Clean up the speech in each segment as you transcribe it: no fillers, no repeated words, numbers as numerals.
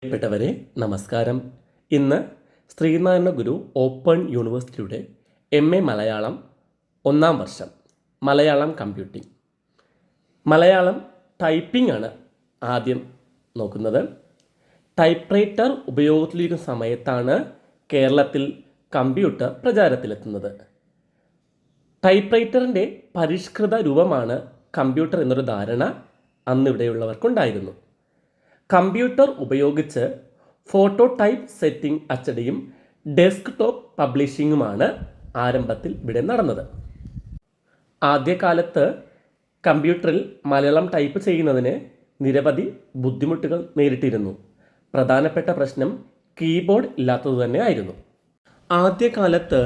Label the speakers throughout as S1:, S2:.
S1: പ്രിയപ്പെട്ടവരെ നമസ്കാരം. ഇന്ന് ശ്രീനാരായണ ഗുരു ഓപ്പൺ യൂണിവേഴ്സിറ്റിയുടെ MA മലയാളം 1-ാം വർഷം മലയാളം കമ്പ്യൂട്ടിംഗ് മലയാളം ടൈപ്പിംഗ് ആണ് ആദ്യം നോക്കുന്നത്. ടൈപ്പ് റൈറ്റർ ഉപയോഗത്തിലിരിക്കുന്ന സമയത്താണ് കേരളത്തിൽ കമ്പ്യൂട്ടർ പ്രചാരത്തിലെത്തുന്നത്. ടൈപ്പ് റൈറ്ററിൻ്റെ പരിഷ്കൃത രൂപമാണ് കമ്പ്യൂട്ടർ എന്നൊരു ധാരണ അന്നിവിടെയുള്ളവർക്കുണ്ടായിരുന്നു. കമ്പ്യൂട്ടർ ഉപയോഗിച്ച് ഫോട്ടോ ടൈപ്പ് സെറ്റിംഗ് അച്ചടിയും ഡെസ്ക് ടോപ്പ് പബ്ലിഷിങ്ങുമാണ് ആരംഭത്തിൽ ഇവിടെ നടന്നത്. ആദ്യകാലത്ത് കമ്പ്യൂട്ടറിൽ മലയാളം ടൈപ്പ് ചെയ്യുന്നതിന് നിരവധി ബുദ്ധിമുട്ടുകൾ നേരിട്ടിരുന്നു. പ്രധാനപ്പെട്ട പ്രശ്നം കീബോർഡ് ഇല്ലാത്തത് തന്നെ ആയിരുന്നു. ആദ്യകാലത്ത്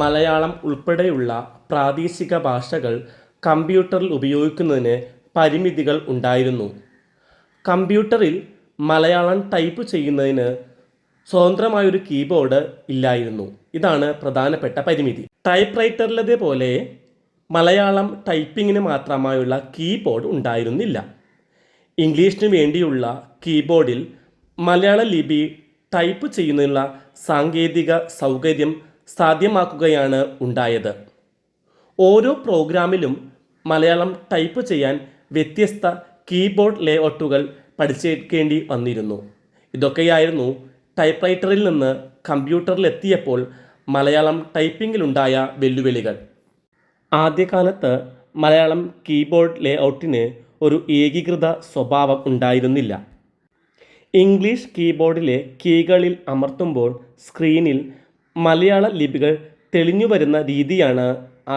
S1: മലയാളം ഉൾപ്പെടെയുള്ള പ്രാദേശിക ഭാഷകൾ കമ്പ്യൂട്ടറിൽ ഉപയോഗിക്കുന്നതിന് പരിമിതികൾ ഉണ്ടായിരുന്നു. കമ്പ്യൂട്ടറിൽ മലയാളം ടൈപ്പ് ചെയ്യുന്നതിന് സ്വതന്ത്രമായൊരു കീബോർഡ് ഇല്ലായിരുന്നു. ഇതാണ് പ്രധാനപ്പെട്ട പരിമിതി. ടൈപ്പ് റൈറ്ററിലേതുപോലെ മലയാളം ടൈപ്പിങ്ങിന് മാത്രമായുള്ള കീബോർഡ് ഉണ്ടായിരുന്നില്ല. ഇംഗ്ലീഷിന് വേണ്ടിയുള്ള കീബോർഡിൽ മലയാള ലിപി ടൈപ്പ് ചെയ്യുന്നതിനുള്ള സാങ്കേതിക സൗകര്യം സാധ്യമാക്കുകയാണ് ഉണ്ടായത്. ഓരോ പ്രോഗ്രാമിലും മലയാളം ടൈപ്പ് ചെയ്യാൻ വ്യത്യസ്ത കീബോർഡ് ലേഔട്ടുകൾ പഠിച്ചേക്കേണ്ടി വന്നിരുന്നു. ഇതൊക്കെയായിരുന്നു ടൈപ്പ് റൈറ്ററിൽ നിന്ന് കമ്പ്യൂട്ടറിലെത്തിയപ്പോൾ മലയാളം ടൈപ്പിങ്ങിലുണ്ടായ വെല്ലുവിളികൾ. ആദ്യകാലത്ത് മലയാളം കീബോർഡ് ലേഔട്ടിന് ഒരു ഏകീകൃത സ്വഭാവം ഉണ്ടായിരുന്നില്ല. ഇംഗ്ലീഷ് കീബോർഡിലെ കീകളിൽ അമർത്തുമ്പോൾ സ്ക്രീനിൽ മലയാള ലിപികൾ തെളിഞ്ഞു വരുന്ന രീതിയാണ്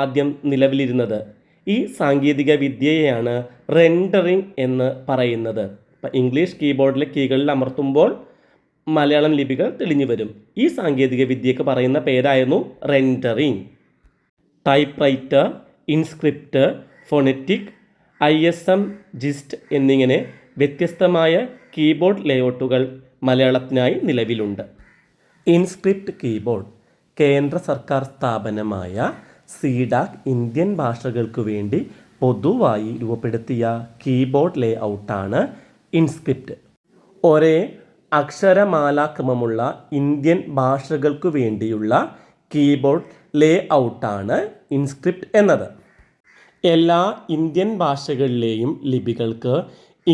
S1: ആദ്യം നിലവിലിരുന്നത്. ഈ സാങ്കേതിക വിദ്യയെയാണ് റെൻഡറിങ് എന്ന് പറയുന്നത്. ഇപ്പം ഇംഗ്ലീഷ് കീബോർഡിലെ കീകളിൽ അമർത്തുമ്പോൾ മലയാളം ലിപികൾ തെളിഞ്ഞു വരും. ഈ സാങ്കേതിക വിദ്യക്ക് പറയുന്ന പേരായിരുന്നു rendering. Type writer, inscript, phonetic, ISM, GIST എന്നിങ്ങനെ വ്യത്യസ്തമായ കീബോർഡ് ലേഔട്ടുകൾ മലയാളത്തിനായി നിലവിലുണ്ട്. ഇൻസ്ക്രിപ്റ്റ് കീബോർഡ് കേന്ദ്ര സർക്കാർ സ്ഥാപനമായ CDAC ഇന്ത്യൻ ഭാഷകൾക്ക് വേണ്ടി പൊതുവായി രൂപപ്പെടുത്തിയ കീബോർഡ് ലേഔട്ടാണ് ഇൻസ്ക്രിപ്റ്റ്. ഒരേ അക്ഷരമാലാക്രമമുള്ള ഇന്ത്യൻ ഭാഷകൾക്കു വേണ്ടിയുള്ള കീബോർഡ് ലേഔട്ടാണ് ഇൻസ്ക്രിപ്റ്റ് എന്നത്. എല്ലാ ഇന്ത്യൻ ഭാഷകളിലെയും ലിപികൾക്ക്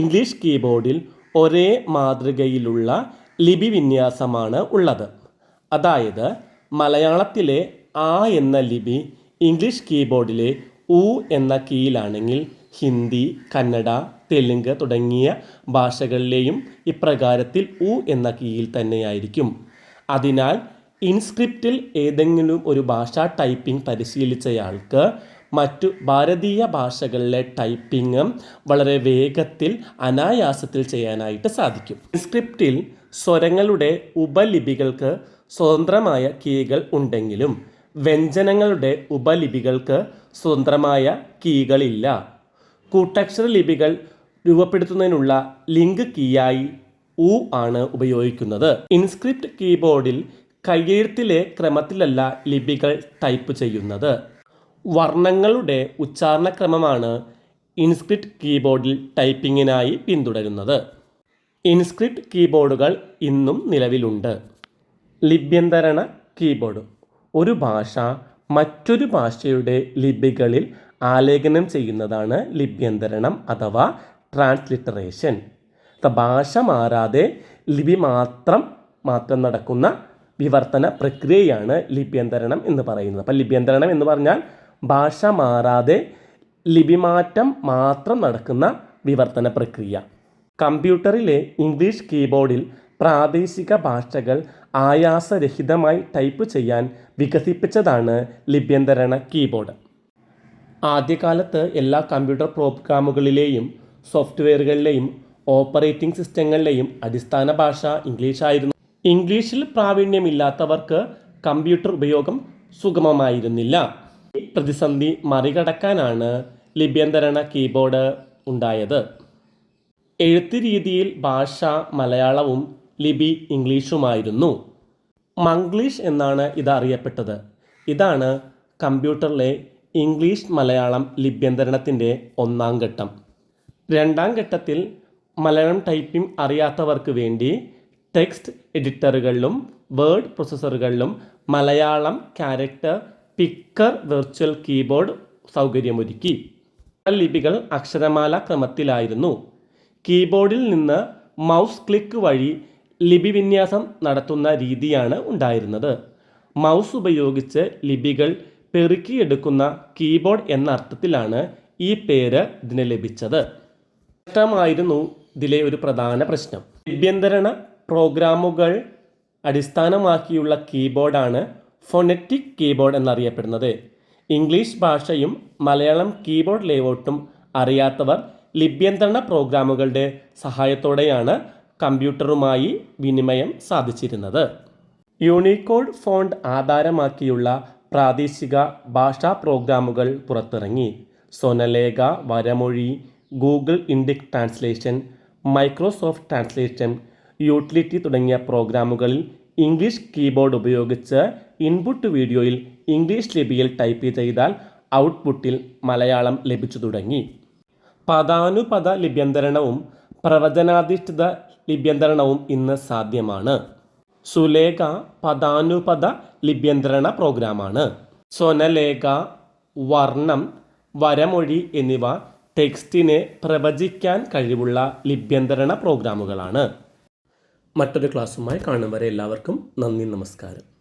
S1: ഇംഗ്ലീഷ് കീബോർഡിൽ ഒരേ മാതൃകയിലുള്ള ലിപി വിന്യാസമാണ് ഉള്ളത്. അതായത് മലയാളത്തിലെ ആ എന്ന ലിപി ഇംഗ്ലീഷ് കീബോർഡിലെ ഉ എന്ന കീയിലാണെങ്കിൽ ഹിന്ദി, കന്നഡ, തെലുങ്ക് തുടങ്ങിയ ഭാഷകളിലെയും ഇപ്രകാരത്തിൽ ഉ എന്ന കീയിൽ തന്നെയായിരിക്കും. അതിനാൽ ഇൻസ്ക്രിപ്റ്റിൽ ഏതെങ്കിലും ഒരു ഭാഷാ ടൈപ്പിംഗ് പരിശീലിച്ചയാൾക്ക് മറ്റു ഭാരതീയ ഭാഷകളിലെ ടൈപ്പിംഗ് വളരെ വേഗത്തിൽ അനായാസത്തിൽ ചെയ്യാനായിട്ട് സാധിക്കും. ഇൻസ്ക്രിപ്റ്റിൽ സ്വരങ്ങളുടെ ഉപലിപികൾക്ക് സ്വതന്ത്രമായ കീകൾ ഉണ്ടെങ്കിലും വ്യഞ്ജനങ്ങളുടെ ഉപലിപികൾക്ക് സ്വതന്ത്രമായ കീകളില്ല. കൂട്ടക്ഷര ലിപികൾ രൂപപ്പെടുത്തുന്നതിനുള്ള ലിങ്ക് കീയായി ഉ ആണ് ഉപയോഗിക്കുന്നത്. ഇൻസ്ക്രിപ്റ്റ് കീബോർഡിൽ കൈയെഴുത്തിലെ ക്രമത്തിലല്ല ലിപികൾ ടൈപ്പ് ചെയ്യുന്നത്. വർണ്ണങ്ങളുടെ ഉച്ചാരണക്രമമാണ് ഇൻസ്ക്രിപ്റ്റ് കീബോർഡിൽ ടൈപ്പിങ്ങിനായി പിന്തുടരുന്നത്. ഇൻസ്ക്രിപ്റ്റ് കീബോർഡുകൾ ഇന്നും നിലവിലുണ്ട്. ലിപ്യന്തരണ കീബോർഡ് ഒരു ഭാഷ മറ്റൊരു ഭാഷയുടെ ലിപികളിൽ ആലേഖനം ചെയ്യുന്നതാണ് ലിപ്യന്തരണം അഥവാ ട്രാൻസ്ലിറ്ററേഷൻ. ഭാഷ മാറാതെ ലിപി മാത്രം നടക്കുന്ന വിവർത്തന പ്രക്രിയയാണ് ലിപ്യന്തരണം എന്ന് പറയുന്നത്. അപ്പം ലിപ്യന്തരണം എന്ന് പറഞ്ഞാൽ ഭാഷ മാറാതെ ലിപിമാറ്റം മാത്രം നടക്കുന്ന വിവർത്തന പ്രക്രിയ. കമ്പ്യൂട്ടറിലെ ഇംഗ്ലീഷ് കീബോർഡിൽ പ്രാദേശിക ഭാഷകൾ ആയാസരഹിതമായി ടൈപ്പ് ചെയ്യാൻ വികസിപ്പിച്ചതാണ് ലിപ്യന്തരണ കീബോർഡ്. ആദ്യകാലത്ത് എല്ലാ കമ്പ്യൂട്ടർ പ്രോഗ്രാമുകളിലെയും സോഫ്റ്റ്വെയറുകളിലെയും ഓപ്പറേറ്റിംഗ് സിസ്റ്റങ്ങളിലെയും അടിസ്ഥാന ഭാഷ ഇംഗ്ലീഷായിരുന്നു. ഇംഗ്ലീഷിൽ പ്രാവീണ്യമില്ലാത്തവർക്ക് കമ്പ്യൂട്ടർ ഉപയോഗം സുഗമമായിരുന്നില്ല. ഈ പ്രതിസന്ധി മറികടക്കാനാണ് ലിപ്യന്തരണ കീബോർഡ് ഉണ്ടായത്. എഴുത്ത് രീതിയിൽ ഭാഷ മലയാളവും ലിപി ഇംഗ്ലീഷുമായിരുന്നു. മംഗ്ലീഷ് എന്നാണ് ഇത് അറിയപ്പെട്ടത്. ഇതാണ് കമ്പ്യൂട്ടറിലെ ഇംഗ്ലീഷ് മലയാളം ലിപ്യന്തരണത്തിൻ്റെ 1-ാം ഘട്ടം. 2-ാം ഘട്ടത്തിൽ മലയാളം ടൈപ്പിംഗ് അറിയാത്തവർക്ക് വേണ്ടി ടെക്സ്റ്റ് എഡിറ്ററുകളിലും വേർഡ് പ്രോസസ്സറുകളിലും Malayalam character picker virtual keyboard സൗകര്യമൊരുക്കി. ലിപികൾ അക്ഷരമാല ക്രമത്തിലായിരുന്നു. കീബോർഡിൽ നിന്ന് മൗസ് ക്ലിക്ക് വഴി ലിപി വിന്യാസം നടത്തുന്ന രീതിയാണ് ഉണ്ടായിരുന്നത്. മൗസ് ഉപയോഗിച്ച് ലിപികൾ പെറുക്കിയെടുക്കുന്ന കീബോർഡ് എന്ന അർത്ഥത്തിലാണ് ഈ പേര് ഇതിന് ലഭിച്ചത്. ഇഷ്ടമായിരുന്നു ഇതിലെ ഒരു പ്രധാന പ്രശ്നം. ലിപ്യന്തരണ പ്രോഗ്രാമുകൾ അടിസ്ഥാനമാക്കിയുള്ള കീബോർഡാണ് ഫോണറ്റിക് കീബോർഡ് എന്നറിയപ്പെടുന്നത്. ഇംഗ്ലീഷ് ഭാഷയും മലയാളം കീബോർഡ് ലേഔട്ടും അറിയാത്തവർ ലിപ്യന്തരണ പ്രോഗ്രാമുകളുടെ സഹായത്തോടെയാണ് കമ്പ്യൂട്ടറുമായി വിനിമയം സാധിച്ചിരുന്നത്. യൂണിക്കോഡ് ഫോണ്ട് ആധാരമാക്കിയുള്ള പ്രാദേശിക ഭാഷാ പ്രോഗ്രാമുകൾ പുറത്തിറങ്ങി. Sonalekha, Varamozhi, Google Indic translation, Microsoft translation, utility തുടങ്ങിയ പ്രോഗ്രാമുകളിൽ ഇംഗ്ലീഷ് കീബോർഡ് ഉപയോഗിച്ച് ഇൻപുട്ട് വീഡിയോയിൽ ഇംഗ്ലീഷ് ലിപിയിൽ ടൈപ്പ് ചെയ്താൽ ഔട്ട്പുട്ടിൽ മലയാളം ലഭിച്ചു തുടങ്ങി. പദാനുപദ ലിപ്യന്തരണവും പ്രവചനാധിഷ്ഠിത ലിപ്യന്തരണവും ഇന്ന് സാധ്യമാണ്. സുലേഖ പദാനുപദ ലിപ്യന്തരണ പ്രോഗ്രാമാണ്. സ്വനലേഖ, വർണ്ണം, വരമൊഴി എന്നിവ ടെക്സ്റ്റിനെ പ്രവചിക്കാൻ കഴിവുള്ള ലിപ്യന്തരണ പ്രോഗ്രാമുകളാണ്. മറ്റൊരു ക്ലാസ്സുമായി കാണും വരെ എല്ലാവർക്കും നന്ദി, നമസ്കാരം.